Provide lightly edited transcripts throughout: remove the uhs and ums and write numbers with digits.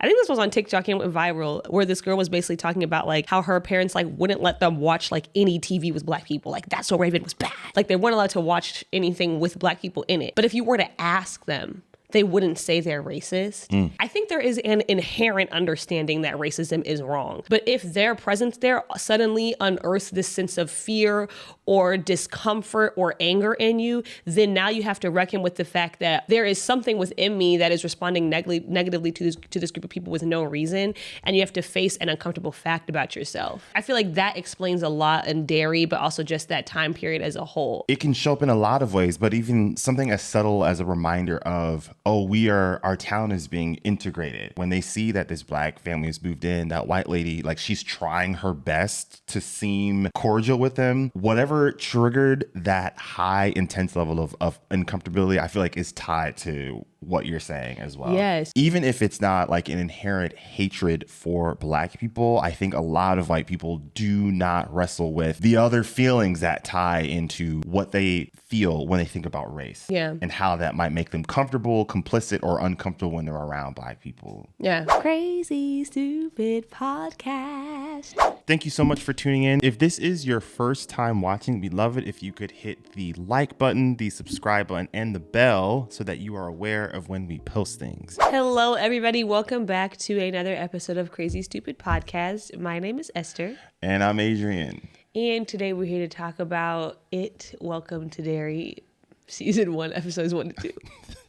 I think this was on TikTok and went viral, where this girl was basically talking about like how her parents like wouldn't let them watch like any TV with black people. Like That's So Raven was bad. Like they weren't allowed to watch anything with black people in it. But if you were to ask them, they wouldn't say they're racist. I think there is an inherent understanding that racism is wrong. But if their presence there suddenly unearths this sense of fear or discomfort or anger in you, then now you have to reckon with the fact that there is something within me that is responding negatively to this group of people with no reason. And you have to face an uncomfortable fact about yourself. I feel like that explains a lot in Derry, but also just that time period as a whole. It can show up in a lot of ways, but even something as subtle as a reminder of, oh, our town is being integrated. When they see that this black family has moved in, that white lady, like she's trying her best to seem cordial with them. Whatever triggered that high, intense level of uncomfortability, I feel like is tied to what you're saying as well. Yes. Even if it's not like an inherent hatred for black people, I think a lot of white people do not wrestle with the other feelings that tie into what they feel when they think about race. Yeah. And how that might make them comfortable, complicit, or uncomfortable when they're around black people. Yeah. Crazy Stupid Podcast. Thank you so much for tuning in. If this is your first time watching, we'd love it if you could hit the like button, the subscribe button, and the bell so that you are aware of when we post things. Hello, everybody. Welcome back to another episode of Crazy Stupid Podcast. My name is Esther. And I'm Adrian. And today we're here to talk about It, Welcome to Derry, Season 1, Episodes 1 to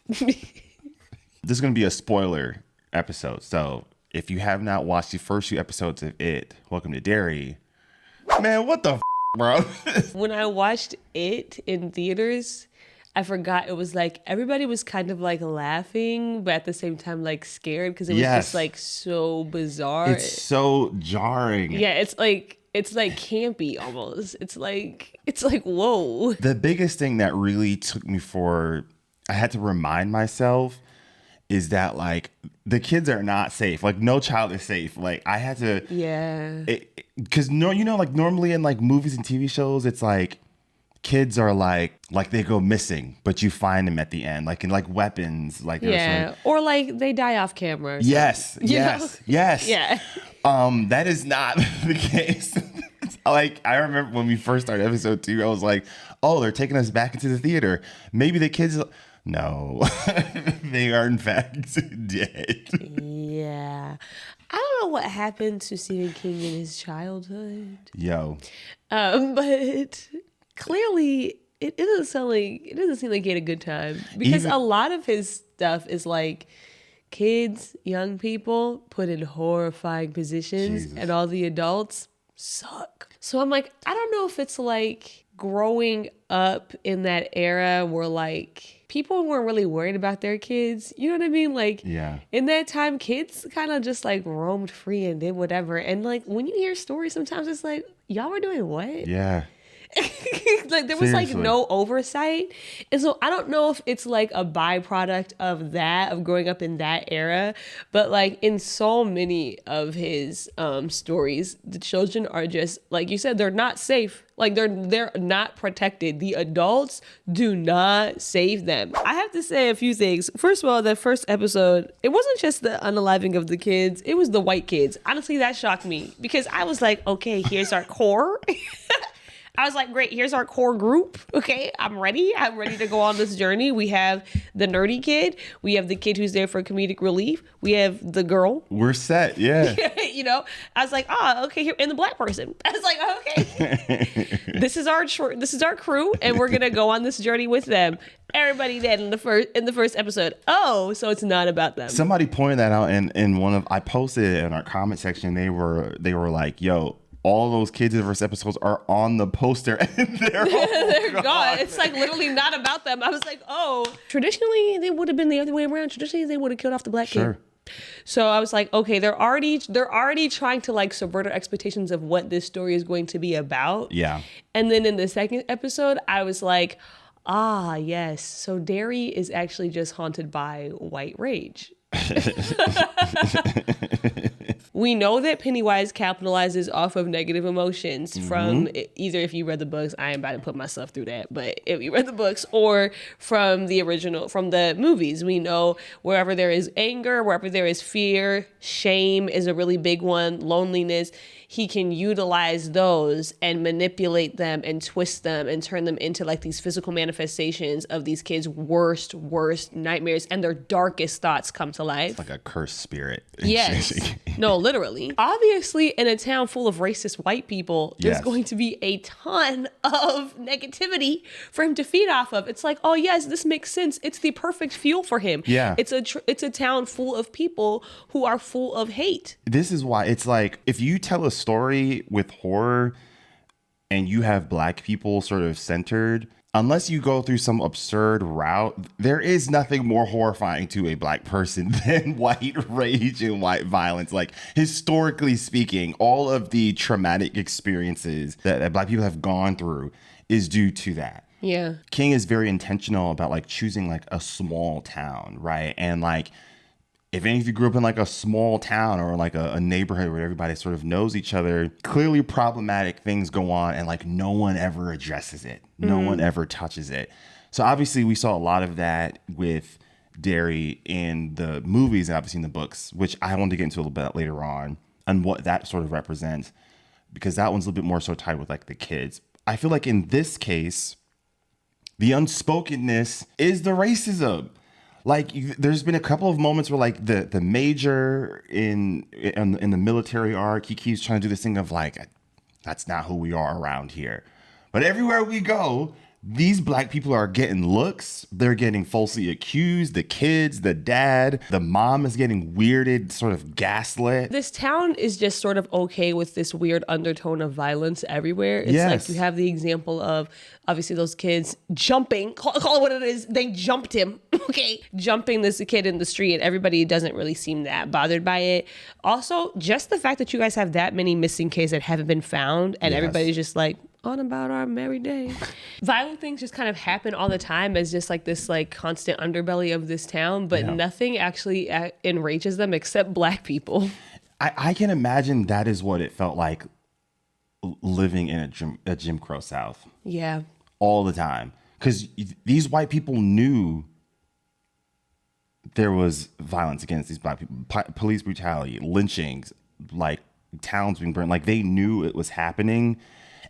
2. This is going to be a spoiler episode. So if you have not watched the first few episodes of It, Welcome to Derry, man, what the bro? When I watched It in theaters, I forgot it was like everybody was kind of like laughing, but at the same time like scared because it was just like so bizarre. It's so jarring. Yeah, it's like campy almost. It's like whoa. The biggest thing that really took me I had to remind myself is that like the kids are not safe. Like no child is safe. Like I had to. Yeah. Because like normally in like movies and TV shows, it's like kids are like they go missing, but you find them at the end, like in like weapons, like or like they die off camera. Yes. Yeah. That is not the case. Like I remember when we first started episode 2, I was like, oh, they're taking us back into the theater. Maybe the kids. No, they are in fact dead. Yeah. I don't know what happened to Stephen King in his childhood. But clearly it doesn't seem like he had a good time, because a lot of his stuff is like kids, young people put in horrifying positions. Jesus. And all the adults suck. So I'm like, I don't know if it's like growing up in that era where like people weren't really worried about their kids. You know what I mean? Like, yeah. In that time, kids kind of just like roamed free and did whatever. And like when you hear stories, sometimes it's like, y'all were doing what? Yeah. Like there was like no oversight. And so I don't know if it's like a byproduct of that, of growing up in that era, but like in so many of his stories, the children are just, like you said, they're not safe. Like they're not protected. The adults do not save them. I have to say a few things. First of all, the first episode, it wasn't just the unaliving of the kids, it was the white kids. Honestly, that shocked me because I was like, okay, here's our core. I was like, great, here's our core group. Okay, I'm ready to go on this journey. We have the nerdy kid. We have the kid who's there for comedic relief. We have the girl. We're set, yeah. You know, I was like, okay, here, and the black person. I was like, okay, this is our crew, and we're gonna go on this journey with them. Everybody dead in the first episode. Oh, so it's not about them. Somebody pointed that out in I posted it in our comment section. They were like, yo, all those kids in the first episodes are on the poster and they're gone. It's like literally not about them. I was like, oh, traditionally they would have been the other way around. Traditionally they would have killed off the black kid. So I was like, okay, they're already trying to like subvert our expectations of what this story is going to be about. Yeah. And then in the second episode, I was like, yes. So Derry is actually just haunted by white rage. We know that Pennywise capitalizes off of negative emotions from either, if you read the books, I am about to put myself through that, but if you read the books, or from the original, from the movies. We know wherever there is anger, wherever there is fear, shame is a really big one, loneliness, he can utilize those and manipulate them and twist them and turn them into like these physical manifestations of these kids' worst nightmares, and their darkest thoughts come to life. It's like a cursed spirit. Yes. No, literally. Obviously, in a town full of racist white people, there's going to be a ton of negativity for him to feed off of. It's like, oh yes, this makes sense. It's the perfect fuel for him. Yeah. It's a town full of people who are full of hate. This is why it's like, if you tell a story with horror and you have black people sort of centered, unless you go through some absurd route, there is nothing more horrifying to a black person than white rage and white violence. Like, historically speaking, all of the traumatic experiences that black people have gone through is due to that. Yeah. King is very intentional about like choosing like a small town, right? And like, if any of you grew up in like a small town or like a neighborhood where everybody sort of knows each other, clearly problematic things go on and like no one ever addresses it. No one ever touches it. So obviously we saw a lot of that with Derry in the movies and obviously in the books, which I want to get into a little bit later on what that sort of represents, because that one's a little bit more so tied with like the kids. I feel like in this case, the unspokenness is the racism. Like, there's been a couple of moments where like the major in the military arc, he keeps trying to do this thing of like, that's not who we are around here. But everywhere we go, these black people are getting looks. They're getting falsely accused. The kids, the dad, the mom is getting weirded, sort of gaslit. This town is just sort of okay with this weird undertone of violence everywhere. It's like you have the example of obviously those kids jumping, call it what it is. They jumped him, okay? Jumping this kid in the street, and everybody doesn't really seem that bothered by it. Also, just the fact that you guys have that many missing kids that haven't been found, and everybody's just like, on about our merry day. Violent things just kind of happen all the time as just like this like constant underbelly of this town, but nothing actually enrages them except black people. I can imagine that is what it felt like living in a Jim Crow South. Yeah. All the time. Because these white people knew there was violence against these black people, police brutality, lynchings, like towns being burned. Like, they knew it was happening.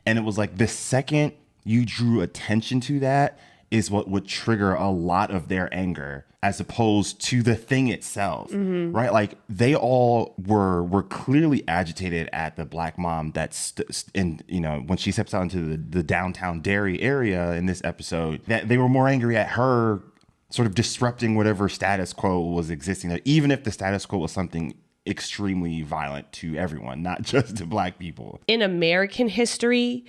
And it was like the second you drew attention to that is what would trigger a lot of their anger, as opposed to the thing itself, right? Like, they all were clearly agitated at the black mom that's in, you know, when she steps out into the downtown Derry area in this episode, that they were more angry at her sort of disrupting whatever status quo was existing there, even if the status quo was something extremely violent to everyone, not just to black people. In American history,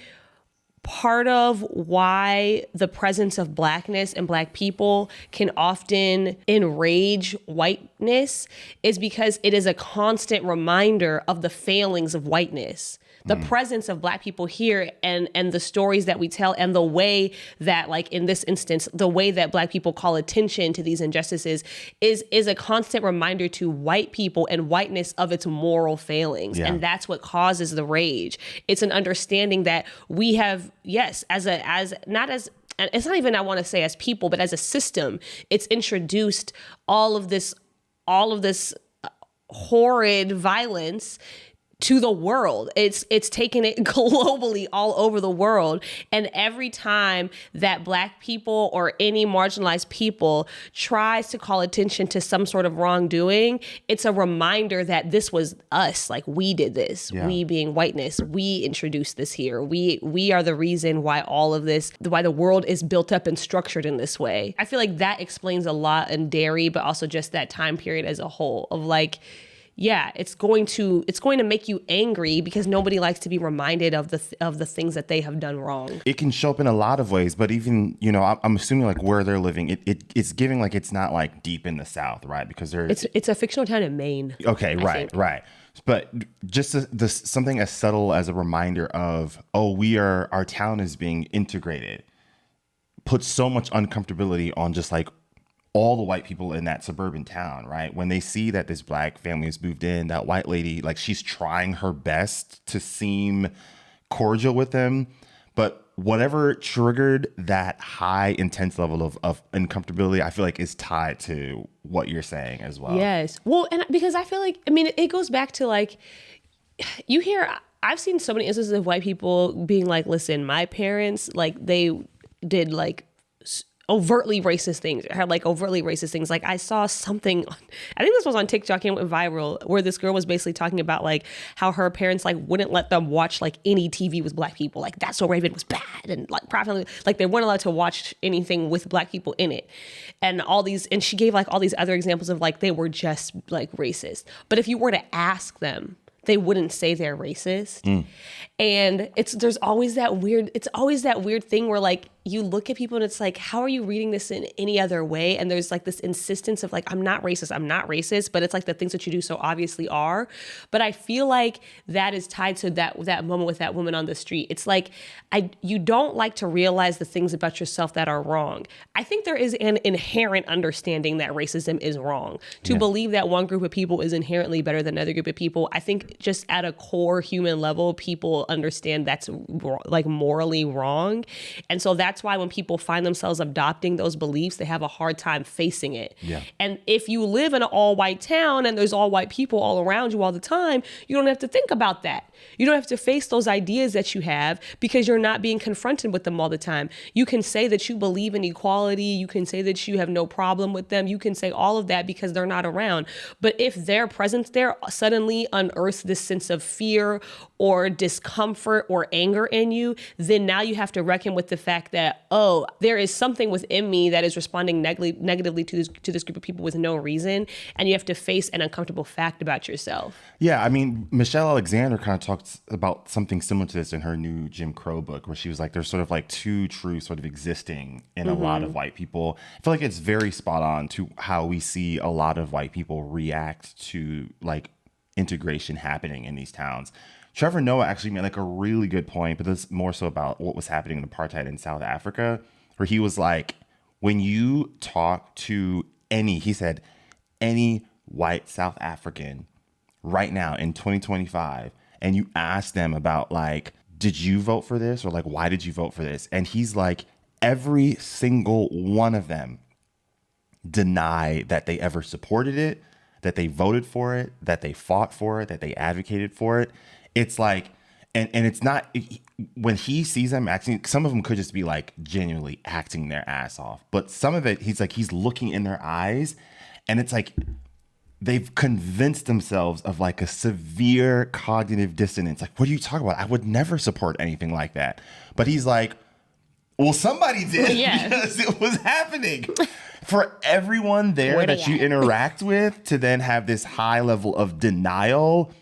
part of why the presence of blackness and black people can often enrage whiteness is because it is a constant reminder of the failings of whiteness. The presence of black people here and the stories that we tell, and the way that, like in this instance, the way that black people call attention to these injustices is a constant reminder to white people and whiteness of its moral failings. Yeah. And that's what causes the rage. It's an understanding that we have, yes, it's not even, I want to say as people, but as a system, it's introduced all of this horrid violence to the world. It's taken it globally all over the world. And every time that black people or any marginalized people tries to call attention to some sort of wrongdoing, it's a reminder that this was us. Like, we did this. Yeah. We being whiteness, we introduced this here. We are the reason why all of this, why the world is built up and structured in this way. I feel like that explains a lot in Derry, but also just that time period as a whole of like, yeah, it's going to make you angry because nobody likes to be reminded of the things that they have done wrong. It can show up in a lot of ways, but even, you know, I'm assuming like where they're living, it's giving like it's not like deep in the South, right? Because it's a fictional town in Maine. Okay, right. But just something as subtle as a reminder of, oh, our town is being integrated, puts so much uncomfortability on just like all the white people in that suburban town, right? When they see that this black family has moved in, that white lady, like she's trying her best to seem cordial with them, but whatever triggered that high intense level of uncomfortability, I feel like is tied to what you're saying as well. Yes. Well, and because I feel like, I mean, it goes back to like, I've seen so many instances of white people being like, listen, my parents, like they did like overtly racist things, had like overtly racist things. Like I saw something, I think this was on TikTok and went viral, where this girl was basically talking about like how her parents like wouldn't let them watch like any TV with black people. Like That's So Raven was bad, and like probably like they weren't allowed to watch anything with black people in it. And and she gave like all these other examples of like they were just like racist. But if you were to ask them, they wouldn't say they're racist. And there's always that weird thing where like you look at people and it's like, how are you reading this in any other way? And there's like this insistence of like, I'm not racist, but it's like the things that you do so obviously are. But I feel like that is tied to that moment with that woman on the street. It's like, you don't like to realize the things about yourself that are wrong. I think there is an inherent understanding that racism is wrong. To believe that one group of people is inherently better than another group of people, I think just at a core human level, people understand that's like morally wrong. And so that's why when people find themselves adopting those beliefs, they have a hard time facing it. Yeah. And if you live in an all white town and there's all white people all around you all the time, you don't have to think about that. You don't have to face those ideas that you have because you're not being confronted with them all the time. You can say that you believe in equality. You can say that you have no problem with them. You can say all of that because they're not around. But if their presence there suddenly unearths this sense of fear or discomfort or anger in you, then now you have to reckon with the fact that, oh, there is something within me that is responding negatively to this group of people with no reason. And you have to face an uncomfortable fact about yourself. Yeah, I mean, Michelle Alexander kind of talks about something similar to this in her new Jim Crow book, where she was like, there's sort of like two truths sort of existing in a lot of white people. I feel like it's very spot on to how we see a lot of white people react to like integration happening in these towns. Trevor Noah actually made like a really good point, but this is more so about what was happening in apartheid in South Africa, where he was like, when you talk to he said, any white South African right now in 2025, and you ask them about like, did you vote for this? Or like, why did you vote for this? And he's like, every single one of them deny that they ever supported it, that they voted for it, that they fought for it, that they advocated for it. It's like, and it's not, when he sees them acting, some of them could just be like genuinely acting their ass off. But some of it, he's looking in their eyes, and it's like, they've convinced themselves of like a severe cognitive dissonance. Like, what are you talking about? I would never support anything like that. But he's like, well, somebody did because it was happening. For everyone there that you interact with to then have this high level of denial,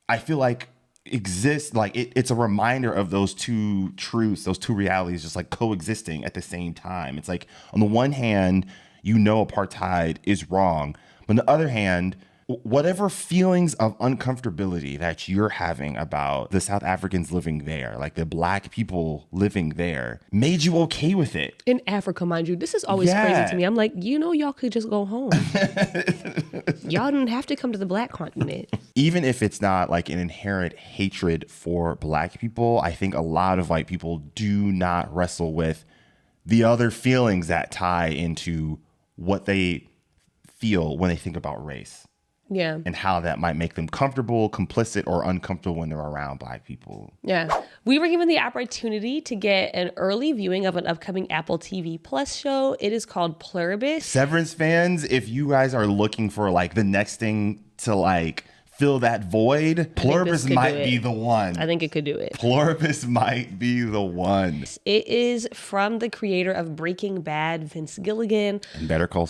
I feel like exists, like it's a reminder of those two truths, those two realities just like coexisting at the same time. It's like, on the one hand, apartheid is wrong. But on the other hand, whatever feelings of uncomfortability that you're having about the South Africans living there, like the black people living there, made you okay with it. In Africa, mind you, this is always crazy to me. I'm like, y'all could just go home. Y'all didn't have to come to the black continent. Even if it's not like an inherent hatred for black people, I think a lot of white people do not wrestle with the other feelings that tie into what they feel when they think about race. Yeah. And how that might make them comfortable, complicit, or uncomfortable when they're around black people. Yeah. We were given the opportunity to get an early viewing of an upcoming Apple TV Plus show. It is called Pluribus. Severance fans, if you guys are looking for like the next thing to like fill that void, Pluribus might be the one. I think it could do it. Pluribus might be the one. It is from the creator of Breaking Bad, Vince Gilligan. And Better Call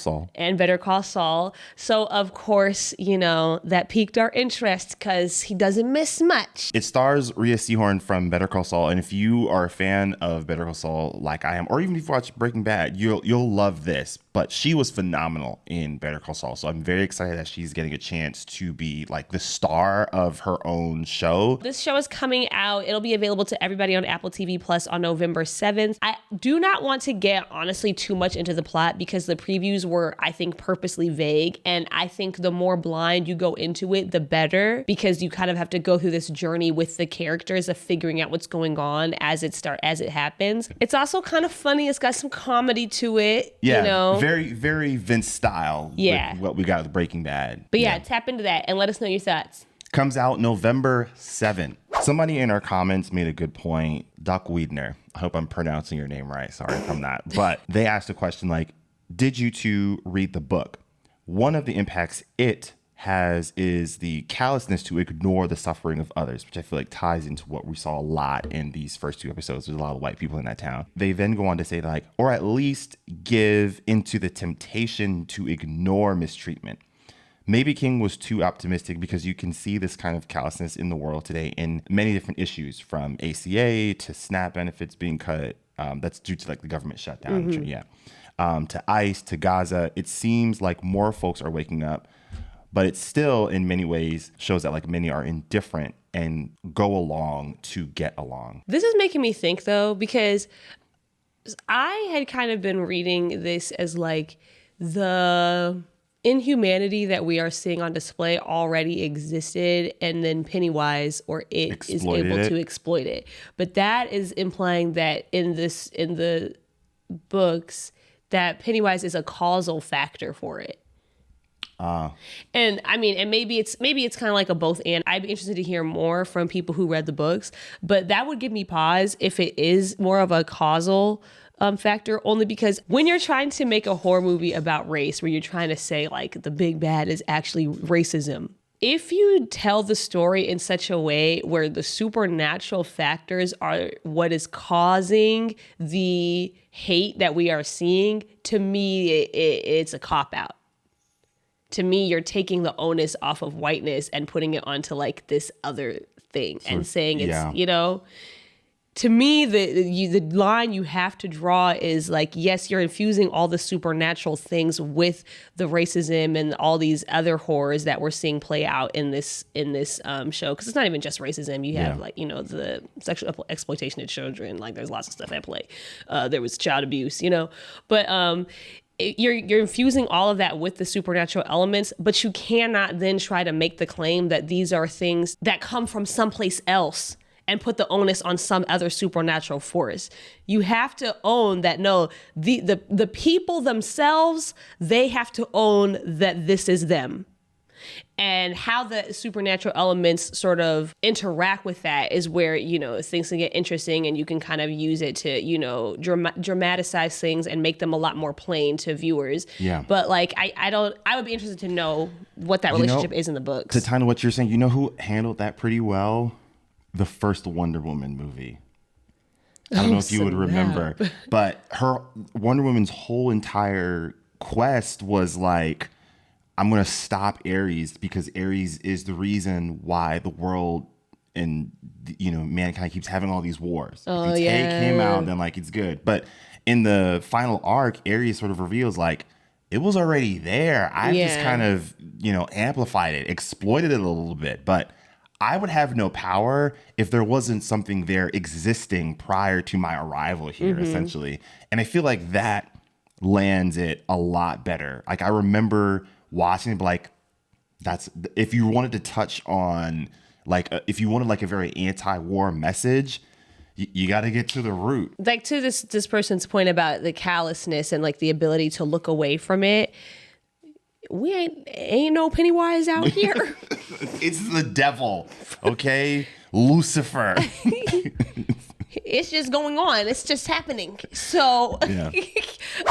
Saul. So, of course, that piqued our interest because he doesn't miss much. It stars Rhea Seehorn from Better Call Saul. And if you are a fan of Better Call Saul like I am, or even if you watch Breaking Bad, you'll love this. but she was phenomenal in Better Call Saul. So I'm very excited that she's getting a chance to be like the star of her own show. This show is coming out. It'll be available to everybody on Apple TV Plus on November 7th. I do not want to get honestly too much into the plot because the previews were, I think, purposely vague. And I think the more blind you go into it, the better, because you kind of have to go through this journey with the characters of figuring out what's going on as it happens. It's also kind of funny. It's got some comedy to it. Yeah, you know? very, very Vince style. Yeah. With what we got with Breaking Bad. But yeah, tap into that and let us know your thoughts. Comes out November 7th. Somebody in our comments made a good point. Doc Wiedner. I hope I'm pronouncing your name right. Sorry if I'm not. But they asked a question like, did you two read the book? One of the impacts it has is the callousness to ignore the suffering of others, which I feel like ties into what we saw a lot in these first 2 episodes. There's a lot of white people in that town. They then go on to say like, or at least give into the temptation to ignore mistreatment. Maybe King was too optimistic because you can see this kind of callousness in the world today in many different issues, from ACA to SNAP benefits being cut. That's due to like the government shutdown. Mm-hmm. Yeah. To ICE, to Gaza. It seems like more folks are waking up, but it still in many ways shows that like many are indifferent and go along to get along. This is making me think though, because I had kind of been reading this as like the inhumanity that we are seeing on display already existed, and then Pennywise or it is able to exploit it. But that is implying that in the books that Pennywise is a causal factor for it. And I mean, and maybe it's kind of like a both and. I'd be interested to hear more from people who read the books, but that would give me pause if it is more of a causal factor, only because when you're trying to make a horror movie about race, where you're trying to say like the big bad is actually racism, if you tell the story in such a way where the supernatural factors are what is causing the hate that we are seeing, to me, it's a cop-out. To me, you're taking the onus off of whiteness and putting it onto like this other thing and saying it's, you know, to me, the line you have to draw is like, yes, you're infusing all the supernatural things with the racism and all these other horrors that we're seeing play out in this show. Because it's not even just racism. You have like, you know, the sexual exploitation of children. Like there's lots of stuff at play. There was child abuse, you know, but you're infusing all of that with the supernatural elements, but you cannot then try to make the claim that these are things that come from someplace else and put the onus on some other supernatural force. You have to own that, no, the people themselves, they have to own that this is them. And how the supernatural elements sort of interact with that is where, you know, things can get interesting, and you can kind of use it to, you know, dramatize things and make them a lot more plain to viewers. Yeah. But like, I would be interested to know what that relationship is in the books. To tie into what you're saying, you know who handled that pretty well? The first Wonder Woman movie. I don't know if you would remember, but her Wonder Woman's whole entire quest was like, I'm going to stop Ares because Ares is the reason why the world and, you know, mankind keeps having all these wars. If you take him out, then like it's good. But in the final arc, Ares sort of reveals like, it was already there. I just kind of, you know, amplified it, exploited it a little bit. But I would have no power if there wasn't something there existing prior to my arrival here, essentially. And I feel like that lands it a lot better. Like I remember watching it, like that's, if you wanted to touch on like if you wanted like a very anti-war message, you got to get to the root. Like to this person's point about the callousness and like the ability to look away from it. We ain't no Pennywise out here. It's the devil, okay? Lucifer. It's just going on. It's just happening. So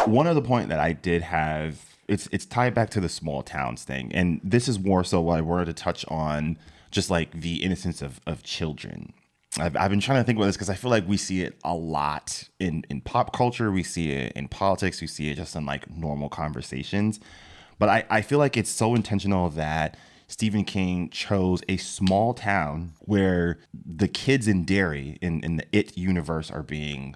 one other point that I did have, it's tied back to the small towns thing. And this is more so what I wanted to touch on, just like the innocence of children. I've been trying to think about this because I feel like we see it a lot in pop culture. We see it in politics. We see it just in like normal conversations. But I feel like it's so intentional that Stephen King chose a small town where the kids in Derry in the It universe are being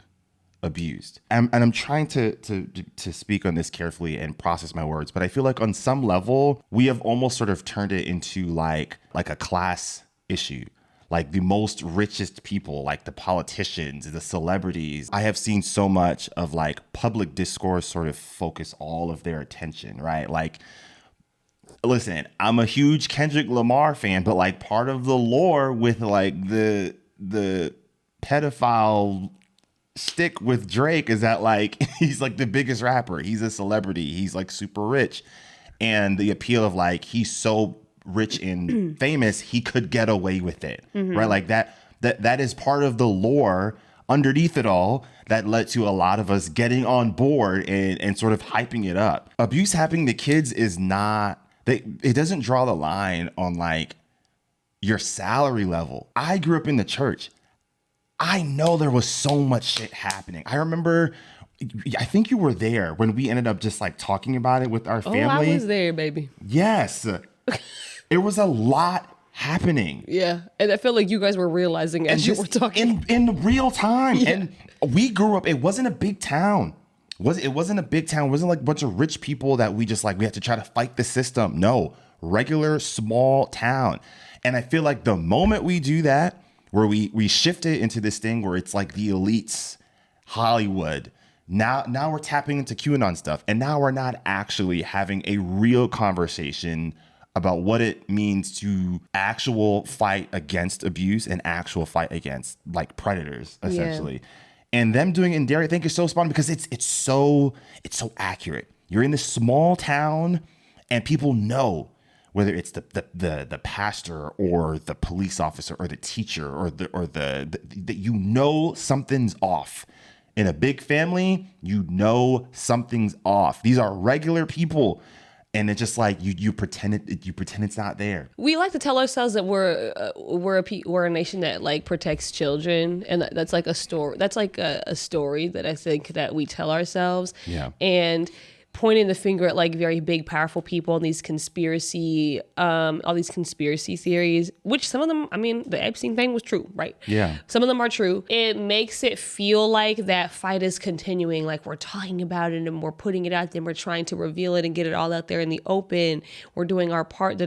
abused. And I'm trying to speak on this carefully and process my words, but I feel like on some level, we have almost sort of turned it into like a class issue. Like the most richest people, like the politicians, the celebrities. I have seen so much of like public discourse sort of focus all of their attention, right? Like, listen, I'm a huge Kendrick Lamar fan, but like part of the lore with like the pedophile stick with Drake is that like he's like the biggest rapper. He's a celebrity. He's like super rich. And the appeal of like he's so rich and famous, he could get away with it. Right? Like that is part of the lore underneath it all that led to a lot of us getting on board and sort of hyping it up. Abuse happening to kids is not it doesn't draw the line on like your salary level. I grew up in the church. I know there was so much shit happening. I remember, I think you were there when we ended up just like talking about it with our family. Oh, I was there, baby. Yes. It was a lot happening. Yeah. And I feel like you guys were realizing as you were talking. In real time. Yeah. And we grew up, it wasn't a big town. It wasn't a big town. It wasn't like a bunch of rich people that we just like, we had to try to fight the system. No, regular small town. And I feel like the moment we do that, where we shift it into this thing where it's like the elites, Hollywood. Now we're tapping into QAnon stuff. And now we're not actually having a real conversation about what it means to actual fight against abuse and actual fight against like predators, essentially. Yeah. And them doing it in Derry, I think is so spot on because it's so accurate. You're in this small town and people know whether it's the pastor or the police officer or the teacher or the you know something's off. In a big family, you know something's off. These are regular people. And it's just like you pretend it's not there. We like to tell ourselves that we're a nation that like protects children, and that's like a story. That's like a story that I think that we tell ourselves. Yeah. And pointing the finger at like very big, powerful people and these all these conspiracy theories, which some of them, I mean, the Epstein thing was true, right? Yeah. Some of them are true. It makes it feel like that fight is continuing, like we're talking about it and we're putting it out there and we're trying to reveal it and get it all out there in the open. We're doing our part,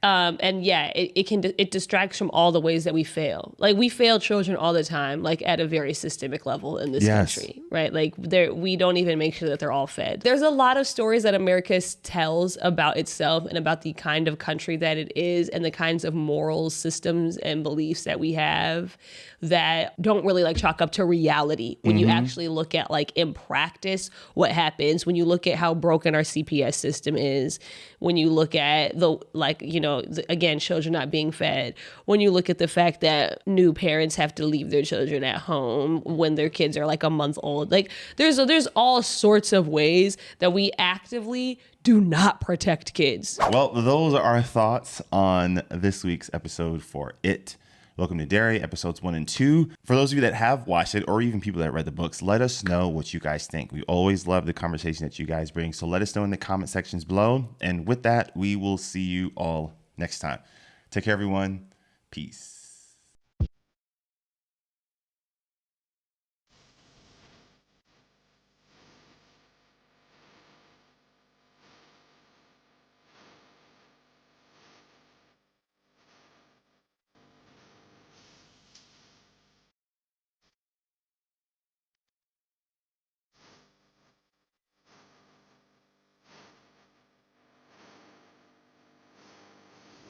and yeah, it distracts from all the ways that we fail. Like we fail children all the time, like at a very systemic level in this country, right? Like we don't even make sure that they're all fed. There's a lot of stories that America tells about itself and about the kind of country that it is and the kinds of moral systems and beliefs that we have that don't really like chalk up to reality when you actually look at like in practice what happens, when you look at how broken our CPS system is, when you look at the like, you know, again, children not being fed, when you look at the fact that new parents have to leave their children at home when their kids are like a month old. Like there's all sorts of ways that we actively do not protect kids. Well, those are our thoughts on this week's episode for It. Welcome to Derry, episodes 1 and 2. For those of you that have watched it, or even people that read the books, let us know what you guys think. We always love the conversation that you guys bring. So let us know in the comment sections below. And with that, we will see you all next time. Take care, everyone. Peace.